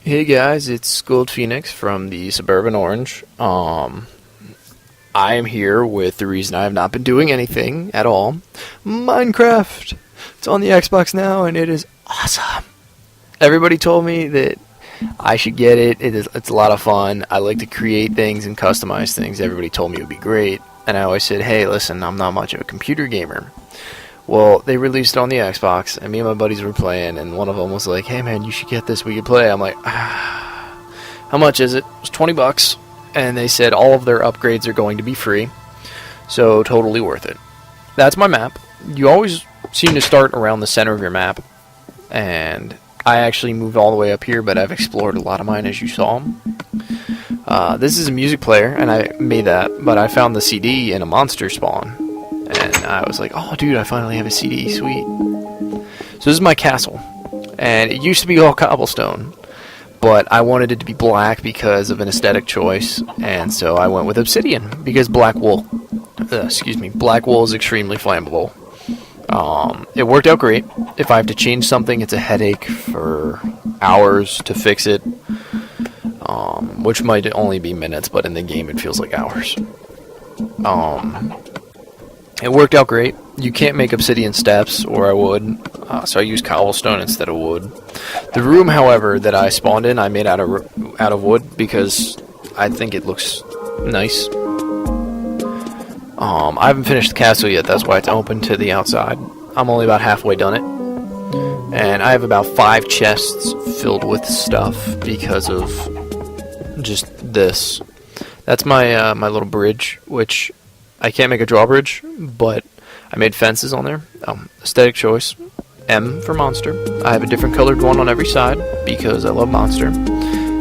Hey guys, it's Gold Phoenix from the Suburban Orange. I am here with the reason I have not been doing anything at all. Minecraft! It's on the Xbox now and it is awesome. Everybody told me that I should get it. It's a lot of fun. I like to create things and customize things. Everybody told me it would be great. And I always said, hey, listen, I'm not much of a computer gamer. Well, they released it on the Xbox, and me and my buddies were playing, and one of them was like, hey man, you should get this, we could play. I'm like, how much is it? It was $20, and they said all of their upgrades are going to be free, so totally worth it. That's my map. You always seem to start around the center of your map, and I actually moved all the way up here, but I've explored a lot of mine, as you saw. This is a music player, and I made that, but I found the CD in a monster spawn. And I was like, oh dude, I finally have a CD, sweet. So this is my castle. And it used to be all cobblestone. But I wanted it to be black because of an aesthetic choice. And so I went with obsidian. Because black wool is extremely flammable. It worked out great. If I have to change something, it's a headache for hours to fix it. Which might only be minutes, but in the game it feels like hours. It worked out great. You can't make obsidian steps, or I would, so I used cobblestone instead of wood. The room, however, that I spawned in, I made out of wood because I think it looks nice. I haven't finished the castle yet, that's why it's open to the outside. I'm only about halfway done it. And I have about 5 chests filled with stuff because of just this. That's my my little bridge, which I can't make a drawbridge, but I made fences on there. Aesthetic choice. M for monster. I have a different colored one on every side because I love monster.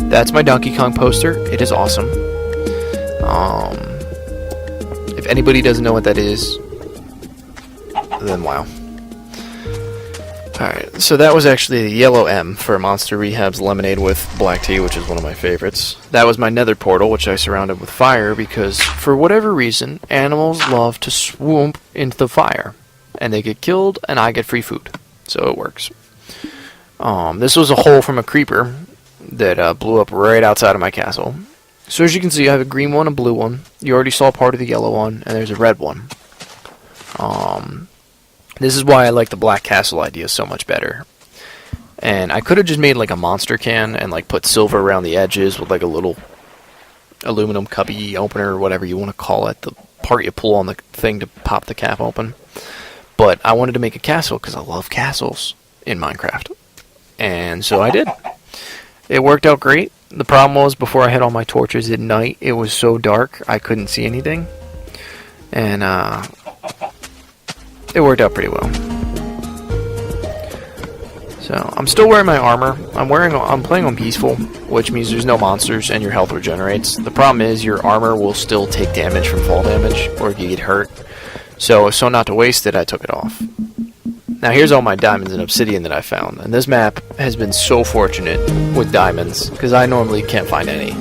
That's my Donkey Kong poster. It is awesome. If anybody doesn't know what that is, then wow. Alright, so that was actually the yellow M for Monster Rehab's Lemonade with Black Tea, which is one of my favorites. That was my nether portal, which I surrounded with fire, because for whatever reason, animals love to swoop into the fire. And they get killed, and I get free food. So it works. This was a hole from a creeper that blew up right outside of my castle. So as you can see, I have a green one, a blue one. You already saw part of the yellow one, and there's a red one. This is why I like the Black Castle idea so much better. And I could have just made like a monster can and like put silver around the edges with like a little aluminum cubby opener or whatever you want to call it. The part you pull on the thing to pop the cap open. But I wanted to make a castle because I love castles in Minecraft. And so I did. It worked out great. The problem was before I had all my torches at night, it was so dark I couldn't see anything. And it worked out pretty well. So I'm still wearing my armor. I'm playing on peaceful, which means there's no monsters and your health regenerates. The problem is your armor will still take damage from fall damage, or if you get hurt. So not to waste it, I took it off. Now here's all my diamonds and obsidian that I found, and this map has been so fortunate with diamonds because I normally can't find any.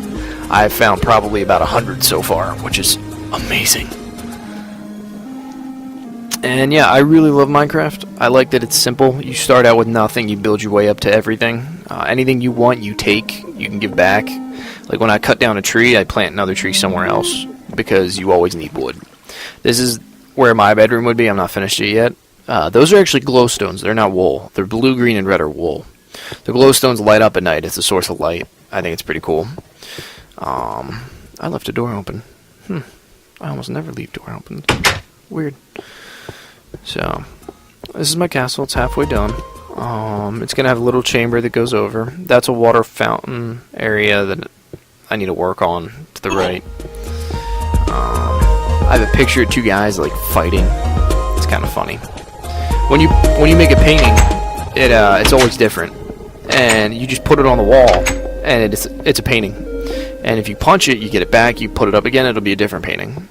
I've found probably about 100 so far, which is amazing. And yeah, I really love Minecraft. I like that it's simple. You start out with nothing, you build your way up to everything. Anything you want, you take, you can give back. Like when I cut down a tree, I plant another tree somewhere else because you always need wood. This is where my bedroom would be. I'm not finished it yet. Those are actually glowstones. They're not wool. They're blue, green, and red are wool. The glowstones light up at night. It's a source of light. I think it's pretty cool. I left a door open. I almost never leave door open. Weird. So, this is my castle. It's halfway done. It's going to have a little chamber that goes over. That's a water fountain area that I need to work on to the right. I have a picture of 2 guys like fighting. It's kind of funny. When you make a painting, it's always different. And you just put it on the wall, and it's a painting. And if you punch it, you get it back. You put it up again, it'll be a different painting.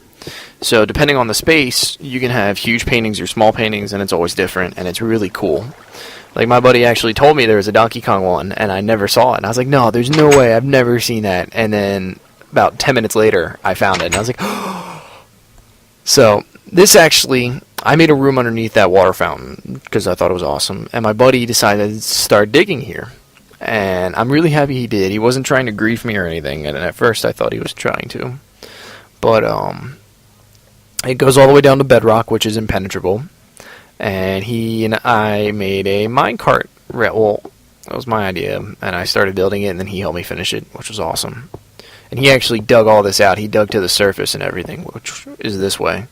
So depending on the space, you can have huge paintings or small paintings, and it's always different, and it's really cool. Like my buddy actually told me there was a Donkey Kong one, and I never saw it. And I was like, no, there's no way, I've never seen that. And then about 10 minutes later, I found it, and I was like, So this actually, I made a room underneath that water fountain because I thought it was awesome, and my buddy decided to start digging here. And I'm really happy he did. He wasn't trying to grief me or anything, and at first I thought he was trying to. But it goes all the way down to bedrock, which is impenetrable. And he and I made a minecart. Well, that was my idea, and I started building it, and then he helped me finish it, which was awesome. And he actually dug all this out. He dug to the surface and everything, which is this way.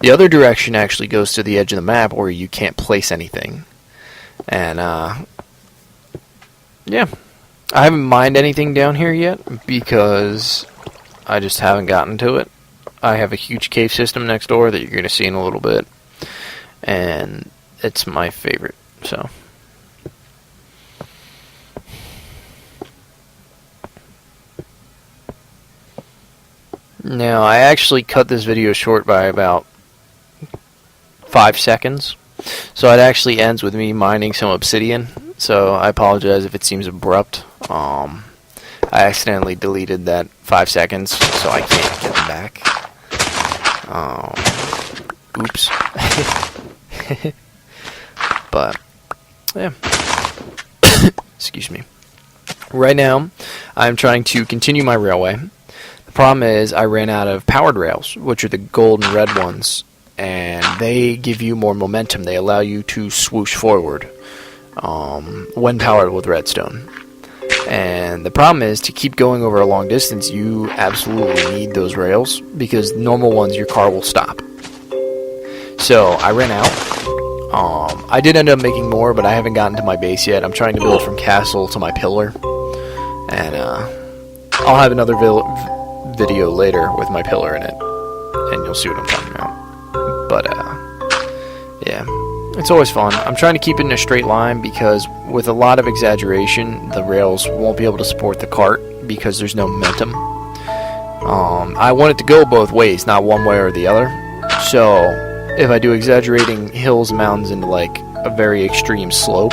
The other direction actually goes to the edge of the map where you can't place anything. And, yeah. I haven't mined anything down here yet because I just haven't gotten to it. I have a huge cave system next door that you're going to see in a little bit. And it's my favorite, so. Now, I actually cut this video short by about 5 seconds. So it actually ends with me mining some obsidian. So I apologize if it seems abrupt. I accidentally deleted that 5 seconds, so I can't get them back. Oops. But, yeah. Excuse me. Right now, I'm trying to continue my railway. The problem is I ran out of powered rails, which are the gold and red ones, and they give you more momentum. They allow you to swoosh forward when powered with redstone. And the problem is, to keep going over a long distance, you absolutely need those rails, because normal ones, your car will stop. So I ran out. I did end up making more, but I haven't gotten to my base yet. I'm trying to build from castle to my pillar. And I'll have another video later with my pillar in it, and you'll see what I'm talking about. But, yeah. It's always fun. I'm trying to keep it in a straight line because with a lot of exaggeration, the rails won't be able to support the cart because there's no momentum. I want it to go both ways, not one way or the other. So if I do exaggerating hills and mountains into like a very extreme slope,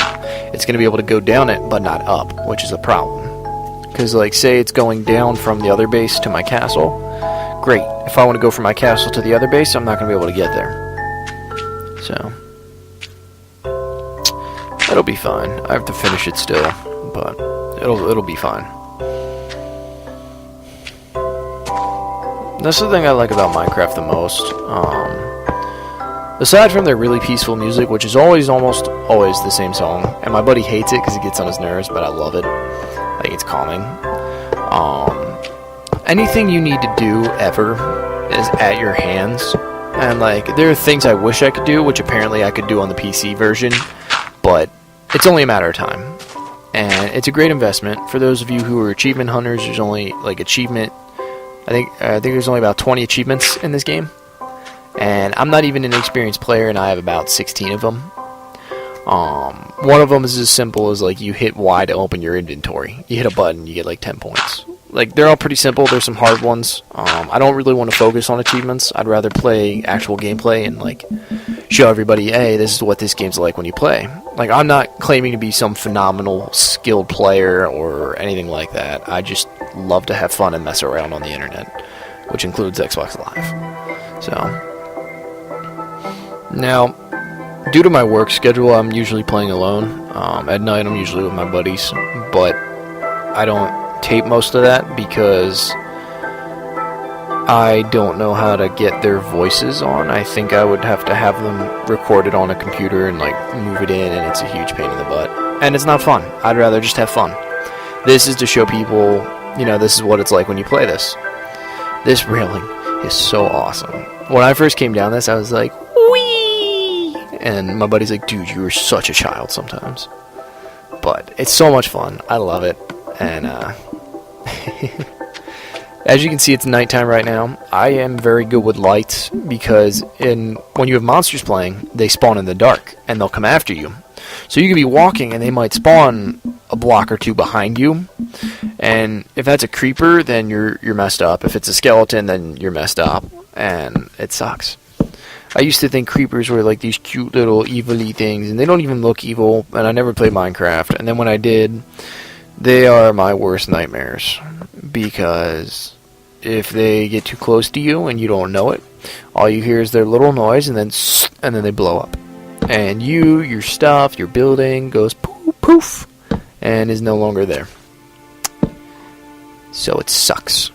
it's going to be able to go down it but not up, which is a problem. Because like say it's going down from the other base to my castle, great. If I want to go from my castle to the other base, I'm not going to be able to get there. So it'll be fine. I have to finish it still, but it'll be fine. That's the thing I like about Minecraft the most. Aside from their really peaceful music, which is almost always the same song, and my buddy hates it because it gets on his nerves, but I love it. I think it's calming. Anything you need to do ever is at your hands, and like there are things I wish I could do, which apparently I could do on the PC version. But it's only a matter of time, and it's a great investment for those of you who are achievement hunters. There's only like achievement. I think there's only about 20 achievements in this game, and I'm not even an experienced player, and I have about 16 of them. One of them is as simple as like you hit Y to open your inventory. You hit a button, you get like 10 points. Like they're all pretty simple. There's some hard ones. I don't really want to focus on achievements. I'd rather play actual gameplay and like show everybody, hey, this is what this game's like when you play. Like I'm not claiming to be some phenomenal skilled player or anything like that. I just love to have fun and mess around on the internet, which includes Xbox Live. So now, due to my work schedule, I'm usually playing alone. At night, I'm usually with my buddies, but I don't tape most of that because I don't know how to get their voices on. I think I would have to have them recorded on a computer and like move it in, and it's a huge pain in the butt. And it's not fun. I'd rather just have fun. This is to show people, you know, this is what it's like when you play this. This railing is so awesome. When I first came down this, I was like, whee! And my buddy's like, dude, you are such a child sometimes. But it's so much fun. I love it. And, as you can see, it's nighttime right now. I am very good with lights because when you have monsters playing, they spawn in the dark and they'll come after you. So you can be walking and they might spawn a block or two behind you. And if that's a creeper, then you're messed up. If it's a skeleton, then you're messed up. And it sucks. I used to think creepers were like these cute little evil-y things, and they don't even look evil, and I never played Minecraft. And then when I did, they are my worst nightmares, because if they get too close to you and you don't know it, all you hear is their little noise, and then they blow up. And your stuff, your building goes poof, poof, and is no longer there. So it sucks.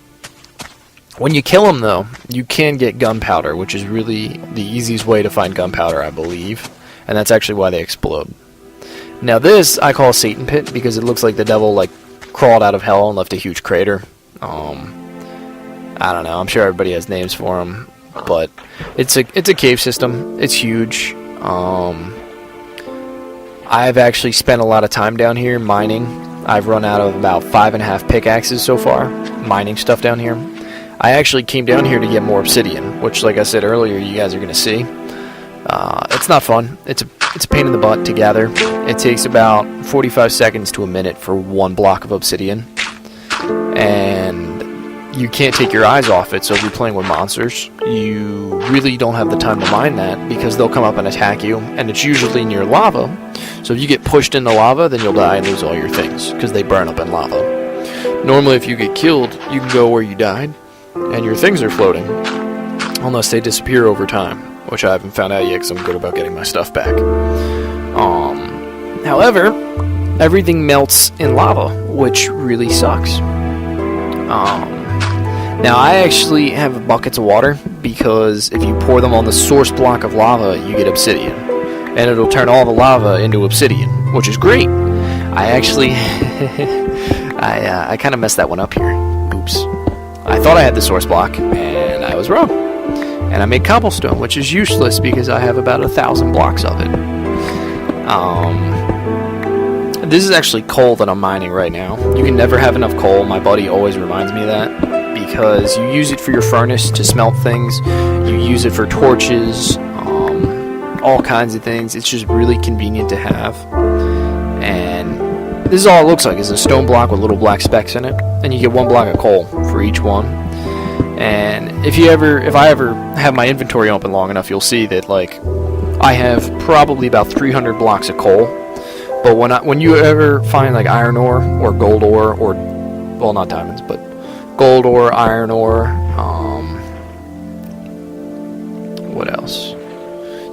When you kill them, though, you can get gunpowder, which is really the easiest way to find gunpowder, I believe. And that's actually why they explode. Now this, I call Satan Pit, because it looks like the devil, like, crawled out of hell and left a huge crater. I don't know, I'm sure everybody has names for them. But it's a cave system. It's huge. I've actually spent a lot of time down here mining. I've run out of about 5.5 pickaxes so far, mining stuff down here. I actually came down here to get more obsidian, which, like I said earlier, you guys are going to see. It's not fun. It's a pain in the butt to gather. It takes about 45 seconds to a minute for 1 block of obsidian. And you can't take your eyes off it, so if you're playing with monsters, you really don't have the time to mine that, because they'll come up and attack you, and it's usually near lava. So if you get pushed into lava, then you'll die and lose all your things, because they burn up in lava. Normally, if you get killed, you can go where you died, and your things are floating, unless they disappear over time, which I haven't found out yet because I'm good about getting my stuff back. However, everything melts in lava, which really sucks. Now I actually have buckets of water, because if you pour them on the source block of lava, you get obsidian, and it'll turn all the lava into obsidian, which is great. I actually I kind of messed that one up here. Oops. I thought I had the source block, and I was wrong. And I made cobblestone, which is useless because I have about 1,000 blocks of it. This is actually coal that I'm mining right now. You can never have enough coal. My buddy always reminds me of that, because you use it for your furnace to smelt things. You use it for torches, all kinds of things. It's just really convenient to have. And this is all it looks like, is a stone block with little black specks in it, and you get 1 block of coal for each one. And if I ever have my inventory open long enough, you'll see that, like, I have probably about 300 blocks of coal. But when you ever find, like, iron ore or gold ore, or, well, not diamonds, but gold ore, iron ore, what else?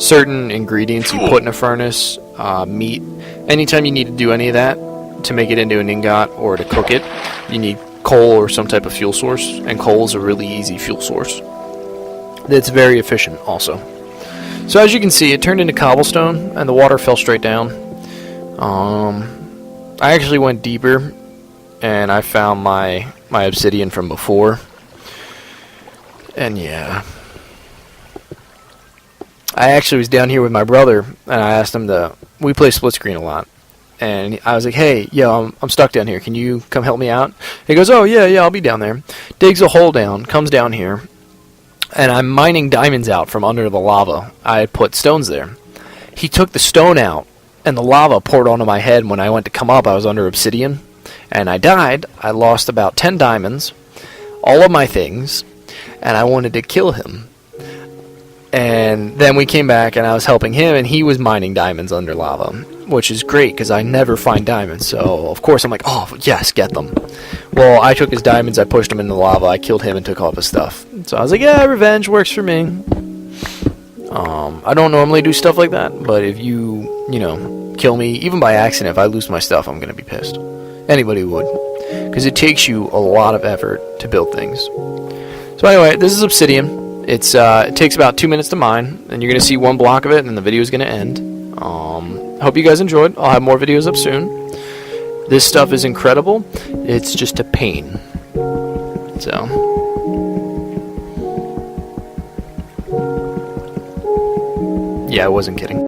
Certain ingredients you put in a furnace, meat. Anytime you need to do any of that to make it into an ingot or to cook it, you need coal or some type of fuel source, and coal is a really easy fuel source. It's very efficient also. So as you can see, it turned into cobblestone, and the water fell straight down. I actually went deeper, and I found my obsidian from before. And yeah, I actually was down here with my brother, and I asked him we play split screen a lot. And I was like, hey, yo, I'm stuck down here. Can you come help me out? He goes, oh, yeah, I'll be down there. Digs a hole down, comes down here, and I'm mining diamonds out from under the lava. I had put stones there. He took the stone out, and the lava poured onto my head. When I went to come up, I was under obsidian, and I died. I lost about 10 diamonds, all of my things, and I wanted to kill him. And then we came back, and I was helping him, and he was mining diamonds under lava, which is great, because I never find diamonds. So, of course, I'm like, oh, yes, get them. Well, I took his diamonds, I pushed him into the lava, I killed him and took all of his stuff. So I was like, yeah, revenge works for me. I don't normally do stuff like that, but if you kill me, even by accident, if I lose my stuff, I'm going to be pissed. Anybody would. Because it takes you a lot of effort to build things. So anyway, this is obsidian. It takes about 2 minutes to mine, and you're going to see 1 block of it, and then the video is going to end. Hope you guys enjoyed. I'll have more videos up soon. This stuff is incredible. It's just a pain. So, yeah, I wasn't kidding.